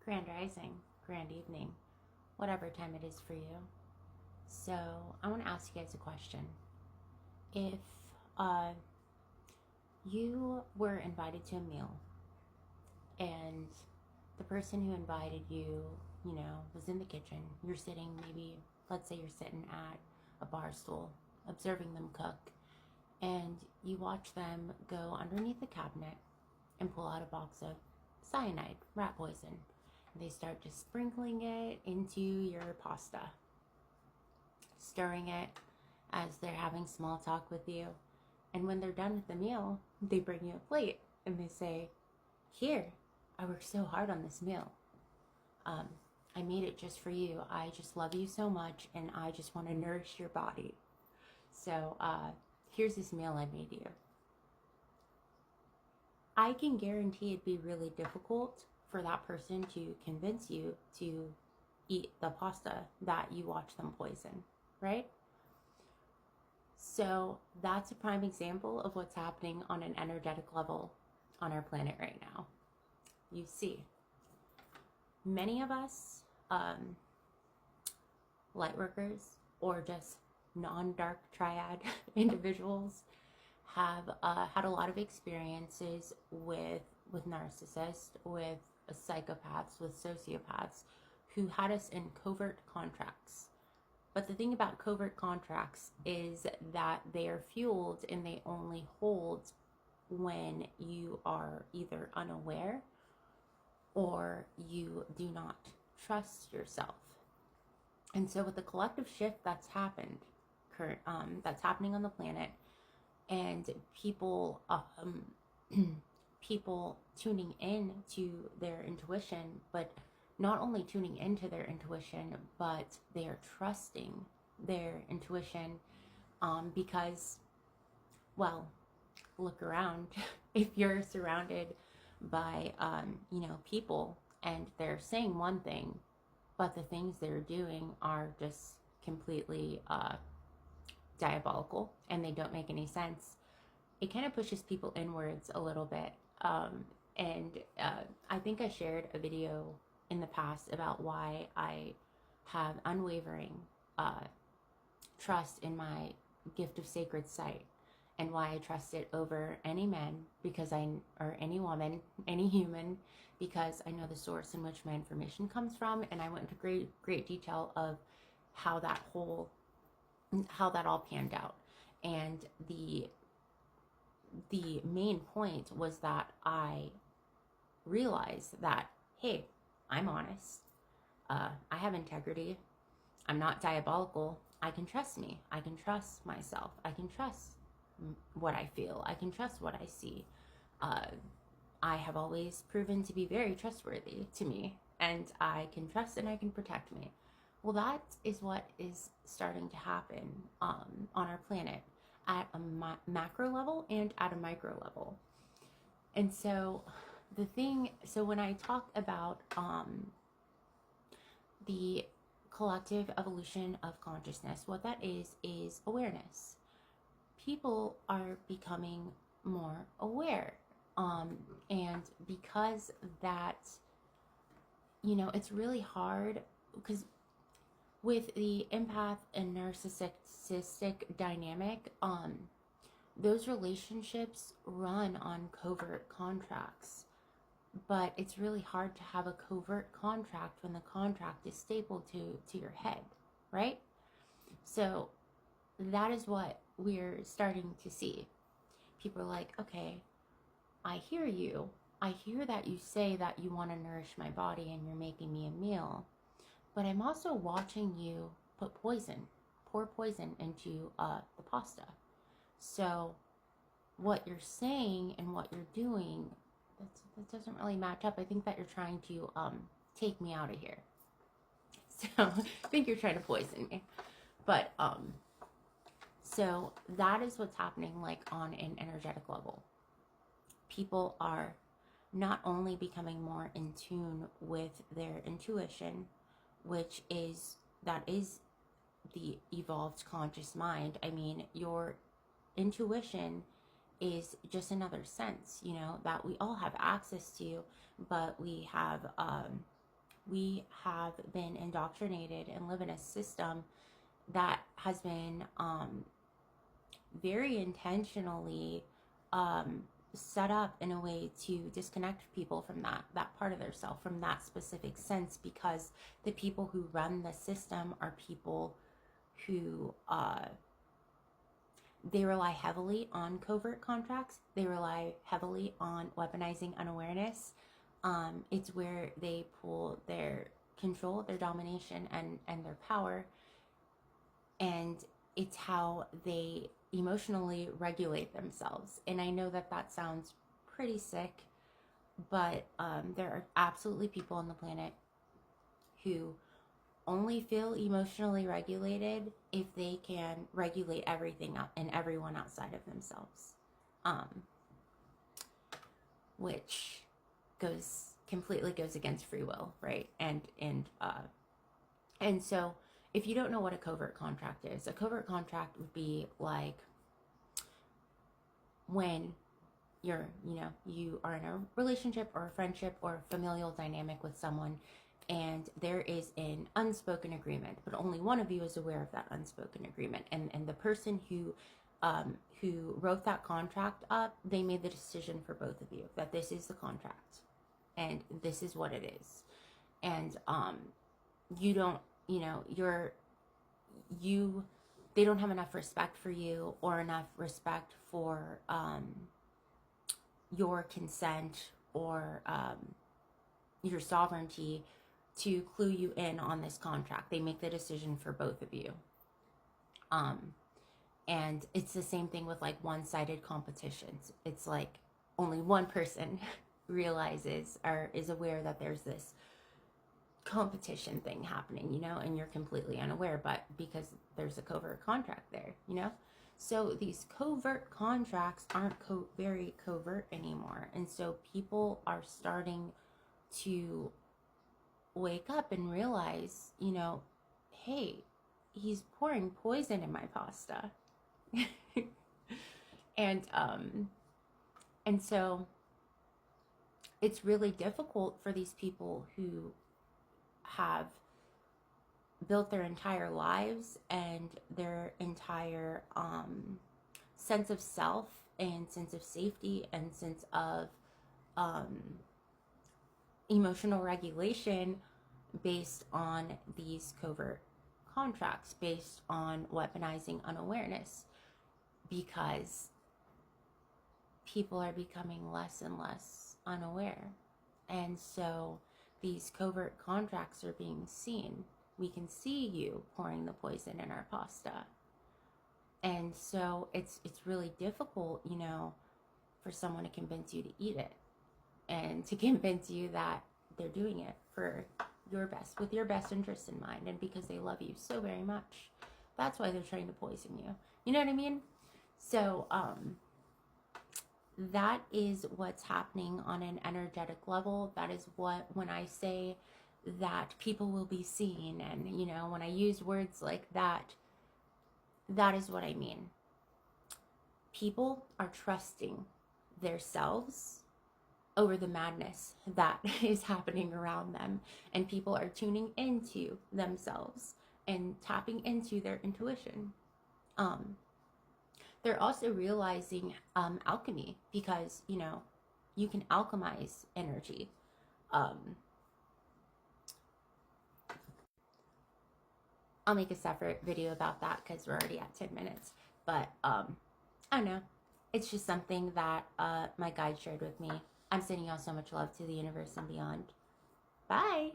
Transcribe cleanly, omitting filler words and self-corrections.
Grand rising, grand evening, whatever time it is for you. So, I want to ask you guys a question. If uh, you were invited to a meal and the person who invited you, was in the kitchen, you're sitting, maybe, let's say you're sitting at a bar stool, observing them cook, and you watch them go underneath the cabinet and pull out a box of cyanide, rat poison. They start just sprinkling it into your pasta, stirring it as they're having small talk with you. And when they're done with the meal, they bring you a plate and they say, "Here, I worked so hard on this meal. I made it just for you. I just love you so much and I just want to nourish your body. So here's this meal I made you." I can guarantee it'd be really difficult for that person to convince you to eat the pasta that you watch them poison, right? So that's a prime example of what's happening on an energetic level on our planet right now. You see, many of us, light workers or just non-dark triad individuals, have had a lot of experiences with narcissists, with psychopaths, with sociopaths who had us in covert contracts. But the thing about covert contracts is that they are fueled and they only hold when you are either unaware or you do not trust yourself. And so with the collective shift that's happened, that's happening on the planet, and people people tuning in to their intuition, but not only tuning into their intuition, but they are trusting their intuition, because, well, look around. If you're surrounded by people and they're saying one thing, but the things they're doing are just completely diabolical and they don't make any sense, it kind of pushes people inwards a little bit. I think I shared a video in the past about why I have unwavering trust in my gift of sacred sight, and why I trust it over any man, or any woman, any human, because I know the source in which my information comes from, and I went into great detail of how that all panned out. And the main point was that I realized that, hey, I'm honest, I have integrity, I'm not diabolical, I can trust me, I can trust myself, I can trust what I feel, I can trust what I see. I have always proven to be very trustworthy to me, and I can trust and I can protect me. Well, that is what is starting to happen on our planet at a macro level and at a micro level. And so when I talk about the collective evolution of consciousness, what that is awareness. People are becoming more aware. And because that, it's really hard, because with the empath and narcissistic dynamic, those relationships run on covert contracts. But it's really hard to have a covert contract when the contract is stapled to your head, right? So that is what we're starting to see. People are like, okay, I hear you. I hear that you say that you want to nourish my body and you're making me a meal, but I'm also watching you pour poison into the pasta. So what you're saying and what you're doing, that doesn't really match up. I think that you're trying to take me out of here. So I think you're trying to poison me. But so that is what's happening, like, on an energetic level. People are not only becoming more in tune with their intuition, which is the evolved conscious mind. I mean, your intuition is just another sense, that we all have access to, but we have we have been indoctrinated and live in a system that has been very intentionally set up in a way to disconnect people from that part of their self, from that specific sense, because the people who run the system are people who they rely heavily on covert contracts. They rely heavily on weaponizing unawareness. It's where they pull their control, their domination, and their power. And it's how they emotionally regulate themselves. And I know that that sounds pretty sick, but there are absolutely people on the planet who only feel emotionally regulated if they can regulate everything up and everyone outside of themselves, which completely goes against free will, right? And so if you don't know what a covert contract is, a covert contract would be like when you are in a relationship or a friendship or a familial dynamic with someone, and there is an unspoken agreement, but only one of you is aware of that unspoken agreement. And the person who wrote that contract up, they made the decision for both of you that this is the contract and this is what it is. And you don't, they don't have enough respect for you or enough respect for your consent or your sovereignty to clue you in on this contract. They make the decision for both of you. And it's the same thing with like one-sided competitions. It's like only one person realizes or is aware that there's this competition thing happening, and you're completely unaware, but because there's a covert contract there, So these covert contracts aren't very covert anymore. And so people are starting to wake up and realize, hey, he's pouring poison in my pasta. And so it's really difficult for these people who have built their entire lives and their entire sense of self and sense of safety and sense of emotional regulation based on these covert contracts, based on weaponizing unawareness, because people are becoming less and less unaware. And so these covert contracts are being seen. We can see you pouring the poison in our pasta. And so it's really difficult, for someone to convince you to eat it and to convince you that they're doing it for your best, with your best interests in mind, and because they love you so very much. That's why they're trying to poison you. You know what I mean? So that is what's happening on an energetic level. That is what, when I say that people will be seen, and when I use words like that, that is what I mean. People are trusting themselves over the madness that is happening around them, and people are tuning into themselves and tapping into their intuition. They're also realizing alchemy, because you can alchemize energy. I'll make a separate video about that because we're already at 10 minutes. But I don't know. It's just something that my guide shared with me. I'm sending y'all so much love to the universe and beyond. Bye.